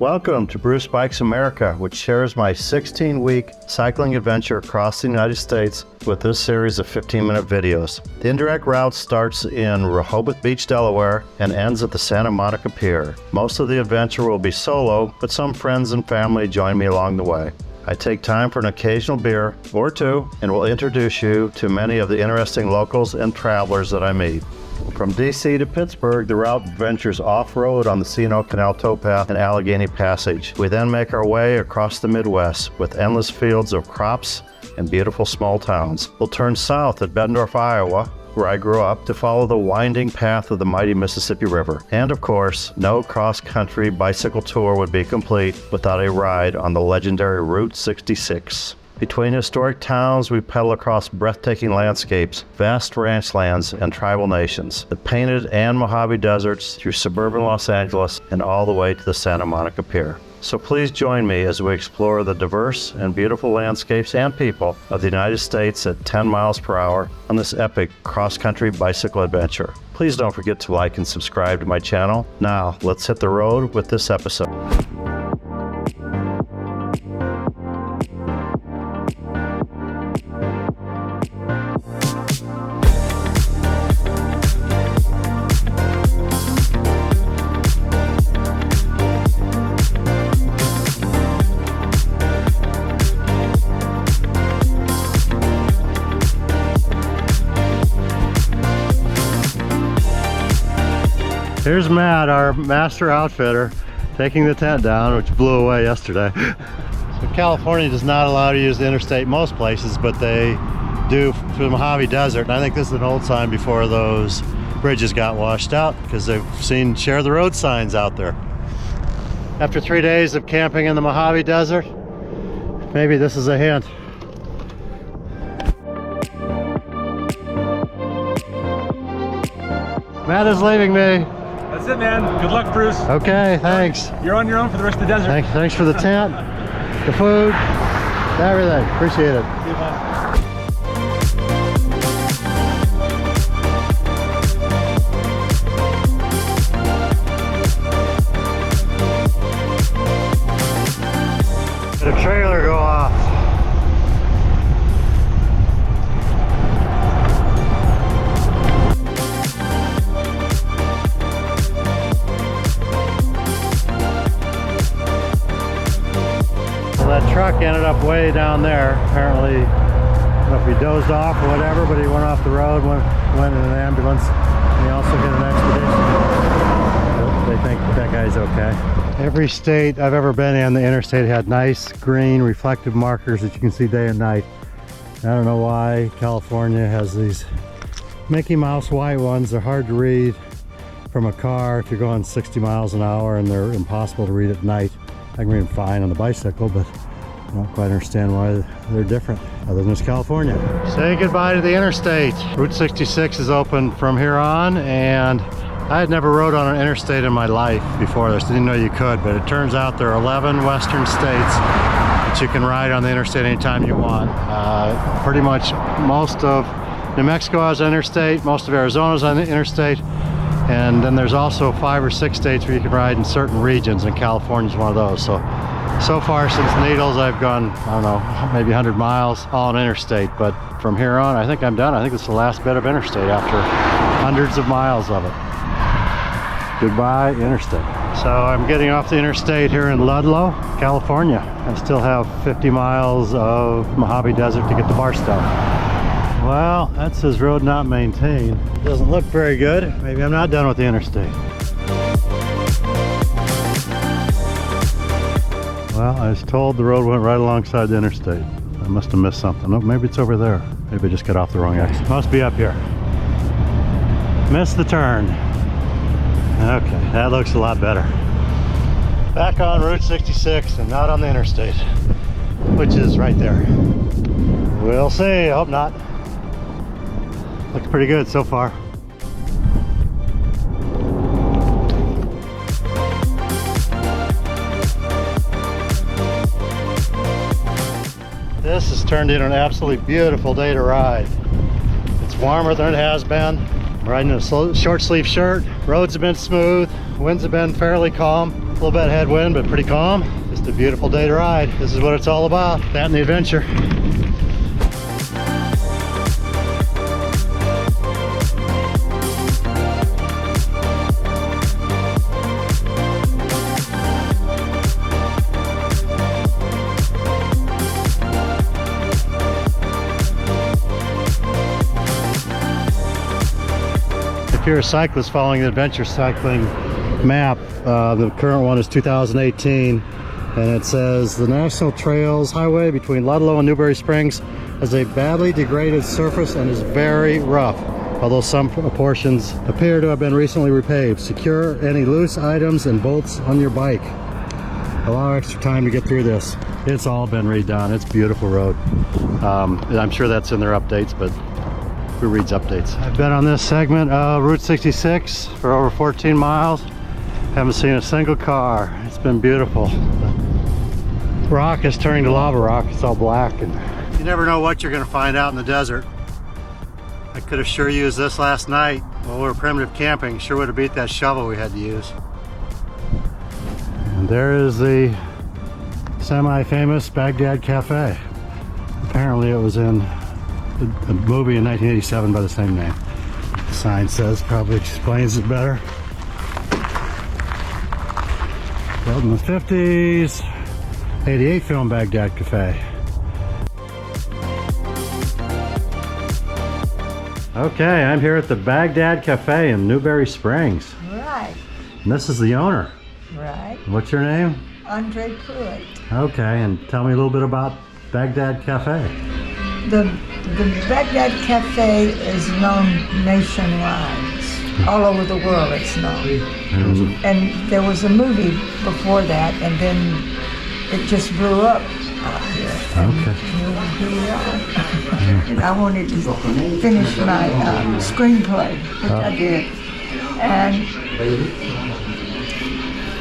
Welcome to Bruce Bikes America, which shares my 16-week cycling adventure across the United States with this series of 15-minute videos. The indirect route starts in Rehoboth Beach, Delaware, and ends at the Santa Monica Pier. Most of the adventure will be solo, but some friends and family join me along the way. I take time for an occasional beer or two and will introduce you to many of the interesting locals and travelers that I meet. From DC to Pittsburgh, the route ventures off-road on the C&O Canal Towpath and Allegheny Passage. We then make our way across the Midwest with endless fields of crops and beautiful small towns. We'll turn south at Bettendorf, Iowa, where I grew up, to follow the winding path of the mighty Mississippi River. And of course, no cross-country bicycle tour would be complete without a ride on the legendary Route 66. Between historic towns, we pedal across breathtaking landscapes, vast ranch lands, and tribal nations, the painted and Mohave Deserts, through suburban Los Angeles, and all the way to the Santa Monica Pier. So please join me as we explore the diverse and beautiful landscapes and people of the United States at 10 miles per hour on this epic cross-country bicycle adventure. Please don't forget to like and subscribe to my channel. Now, let's hit the road with this episode. Here's Matt, our master outfitter, taking the tent down, which blew away yesterday. So California does not allow you to use the interstate most places, but they do for the Mohave Desert. And I think this is an old sign before those bridges got washed out, because they've seen share the road signs out there. After 3 days of camping in the Mohave Desert, maybe this is a hint. Matt is leaving me. That's it, man. Good luck, Bruce. Okay, thanks. You're on your own for the rest of the desert. Thanks for the tent, the food, everything. Appreciate it. See you, man. Did a trailer go off? That truck ended up way down there. Apparently, I don't know if he dozed off or whatever, but he went off the road, went in an ambulance. He also hit an expedition. They think that guy's okay. Every state I've ever been in, the interstate had nice green reflective markers that you can see day and night. I don't know why California has these Mickey Mouse white ones. They're hard to read from a car if you're going 60 miles an hour, and they're impossible to read at night. I can read them fine on the bicycle, but I don't quite understand why they're different, other than it's California. Say goodbye to the interstate. Route 66 is open from here on, and I had never rode on an interstate in my life before this. Didn't know you could, but it turns out there are 11 western states that you can ride on the interstate anytime you want. Pretty much most of New Mexico has an interstate, most of Arizona's on the interstate, and then there's also 5 or 6 states where you can ride in certain regions, and California's one of those. So far since Needles, I've gone, I don't know, maybe 100 miles all on interstate, but from here on, I think I'm done. I think it's the last bit of interstate after hundreds of miles of it. Goodbye, interstate. So I'm getting off the interstate here in Ludlow, California. I still have 50 miles of Mohave Desert to get to Barstow. Well, that says road not maintained. Doesn't look very good. Maybe I'm not done with the interstate. Well, I was told the road went right alongside the interstate. I must have missed something. Oh, maybe it's over there. Maybe I just got off the wrong exit. Must be up here. Missed the turn. Okay, that looks a lot better. Back on Route 66 and not on the interstate, which is right there. We'll see. I hope not. Looks pretty good so far. This has turned into an absolutely beautiful day to ride. It's warmer than it has been. I'm riding in a short sleeve shirt. Roads have been smooth. Winds have been fairly calm. little bit of headwind, but pretty calm. Just a beautiful day to ride. This is what it's all about, that and the adventure. If you're a cyclist following the adventure cycling map, the current one is 2018, and it says the National Trails Highway between Ludlow and Newberry Springs has a badly degraded surface and is very rough, although some portions appear to have been recently repaved. Secure any loose items and bolts on your bike. Allow extra time to get through this. It's all been redone. It's a beautiful road. I'm sure that's in their updates, but who reads updates? I've been on this segment of Route 66 for over 14 miles. Haven't seen a single car. It's been beautiful. The rock is turning to lava rock. It's all black, and you never know what you're going to find out in the desert. I could have sure used this last night while we were primitive camping. Sure would have beat that shovel we had to use. And there is the semi-famous Bagdad Cafe. Apparently it was in a movie in 1987 by the same name. The sign says, probably explains it better. Built in the 50s, 88 film Bagdad Cafe. Okay, I'm here at the Bagdad Cafe in Newberry Springs. Right, And this is the owner. right. What's your name? Andre Pruitt. Okay, and tell me a little bit about Bagdad Cafe. The Baghdad Cafe is known nationwide. All over the world it's known. And there was a movie before that, and then it just blew up out here. Okay. And here we are. And I wanted to finish my screenplay, which I did. And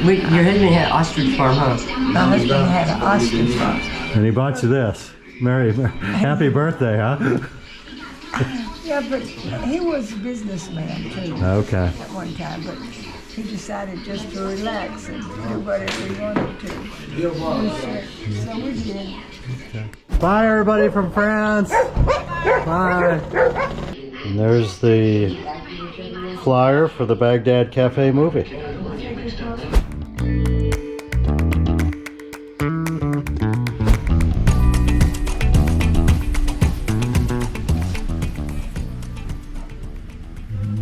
Your husband had ostrich farm, huh? my husband had an ostrich farm. And he bought you this. Happy birthday, huh? Yeah, but he was a businessman too. Okay. At one time, but he decided just to relax and do whatever he wanted to. So we did. Bye, everybody from France. Bye. And there's the flyer for the Bagdad Cafe movie.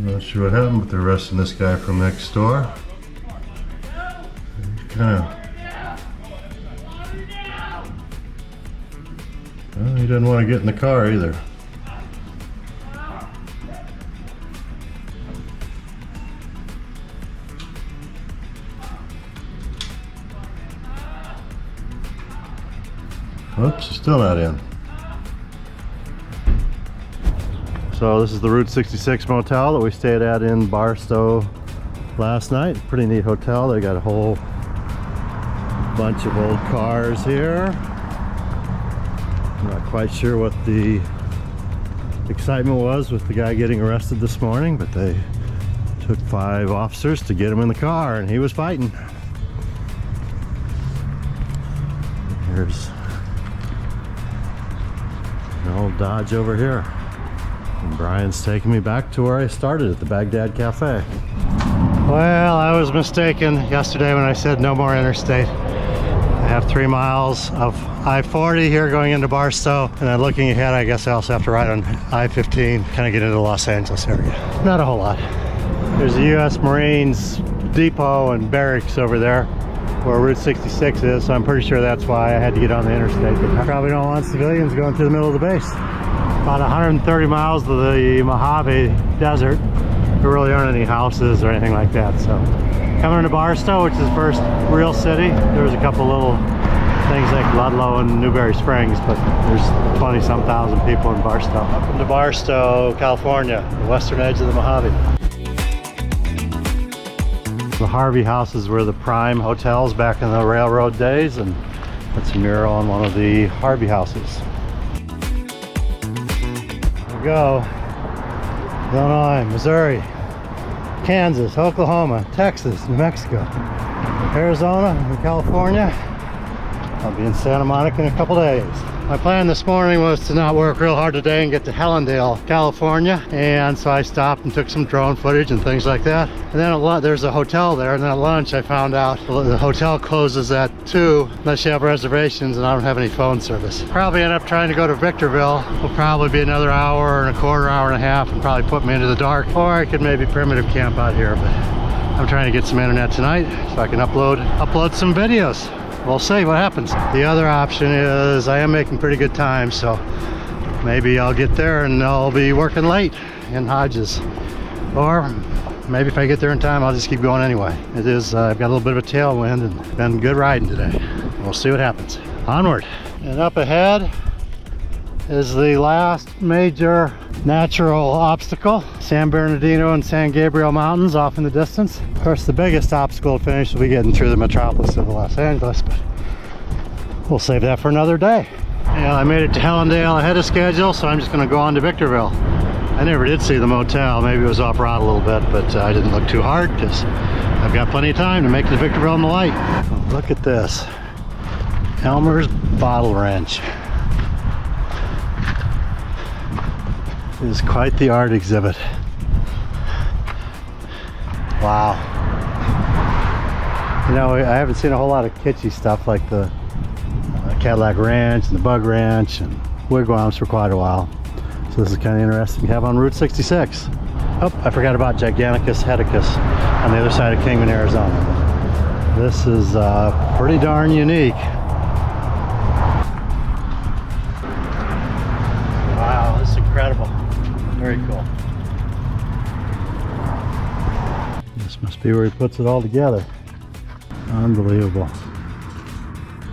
Not sure what happened, but they're arresting this guy from next door. Well, he doesn't want to get in the car either. Oops, he's still not in. So this is the Route 66 motel that we stayed at in Barstow last night. Pretty neat hotel. They got a whole bunch of old cars here. I'm not quite sure what the excitement was with the guy getting arrested this morning, but they took 5 officers to get him in the car, and he was fighting. Here's an old Dodge over here. And Brian's taking me back to where I started at the Bagdad Cafe. Well, I was mistaken yesterday when I said no more interstate. I have 3 miles of I-40 here going into Barstow, and then looking ahead, I guess I also have to ride on I-15, kind of get into the Los Angeles area. Not a whole lot. There's the U.S. Marines depot and barracks over there where Route 66 is, so I'm pretty sure that's why I had to get on the interstate. But I probably don't want civilians going through the middle of the base. About 130 miles to the Mohave Desert. There really aren't any houses or anything like that. So coming into Barstow, which is the first real city, there's a couple little things like Ludlow and Newberry Springs, but there's 20-some thousand people in Barstow. Welcome to Barstow, California, the western edge of the Mojave. The Harvey houses were the prime hotels back in the railroad days, and that's a mural on one of the Harvey houses. There we go. Illinois, Missouri, Kansas, Oklahoma, Texas, New Mexico. Arizona and California. I'll be in Santa Monica in a couple days. My plan this morning was to not work real hard today and get to Helendale, California, and so I stopped and took some drone footage and things like that. And then at lunch, there's a hotel there, and then at lunch I found out the hotel closes at 2 unless you have reservations, and I don't have any phone service. Probably end up trying to go to Victorville. Will probably be another hour and a quarter, hour and a half, and probably put me into the dark. Or I could maybe primitive camp out here, but I'm trying to get some internet tonight so I can upload some videos. We'll see what happens. The other option is I am making pretty good time, so maybe I'll get there and I'll be working late in Hodges. Or maybe if I get there in time, I'll just keep going anyway. It is, I've got a little bit of a tailwind and been good riding today. We'll see what happens. Onward. And up ahead is the last major natural obstacle. San Bernardino and San Gabriel Mountains off in the distance. Of course, the biggest obstacle to finish will be getting through the metropolis of Los Angeles, but we'll save that for another day. And I made it to Helendale ahead of schedule, so I'm just going to go on to Victorville. I never did see the motel. Maybe it was off route a little bit, but I didn't look too hard because I've got plenty of time to make it to Victorville in the light. Oh, look at this. Elmer's Bottle Wrench. It is quite the art exhibit. Wow. You know, I haven't seen a whole lot of kitschy stuff like the Cadillac Ranch and the Bug Ranch and wigwams for quite a while. So this is kind of interesting to have on Route 66. Oh, I forgot about Giganticus Heticus on the other side of Kingman, Arizona. This is pretty darn unique. Wow, this is incredible. Very cool. This must be where he puts it all together. Unbelievable.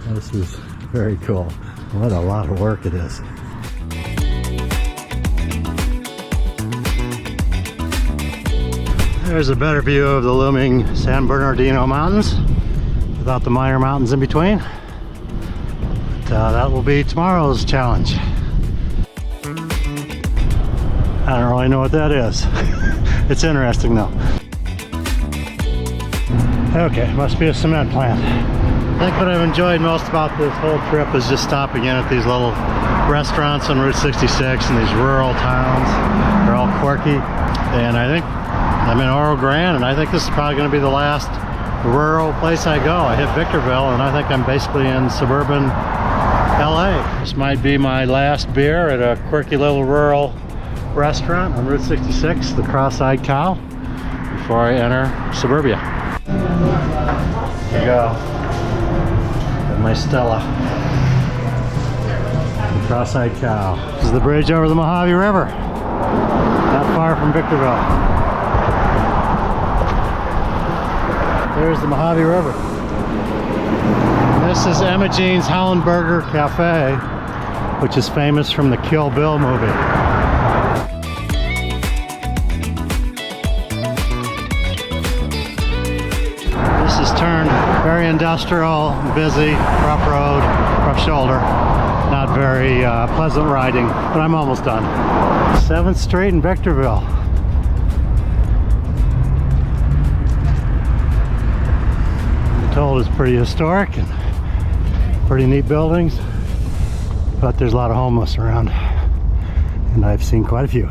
This is very cool. What a lot of work it is. There's a better view of the looming San Bernardino Mountains without the minor mountains in between. But, that will be tomorrow's challenge. I don't really know what that is. It's interesting though. Okay, must be a cement plant. I think what I've enjoyed most about this whole trip is just stopping in at these little restaurants on Route 66 in these rural towns. They're all quirky. And I think I'm in Oro Grande, and I think this is probably going to be the last rural place I go. I hit Victorville, and I think I'm basically in suburban LA. This might be my last beer at a quirky little rural restaurant on Route 66, the Cross-Eyed Cow, before I enter suburbia. Here you go. Got my Stella. The Cross-Eyed Cow. This is the bridge over the Mojave River. Not far from Victorville. There's the Mojave River. And this is Emma Jean's Holland Burger Cafe, which is famous from the Kill Bill movie. This is turned very industrial, busy, rough road, rough shoulder. Not very pleasant riding, but I'm almost done. 7th Street in Victorville. I'm told it's pretty historic and pretty neat buildings, but there's a lot of homeless around, and I've seen quite a few.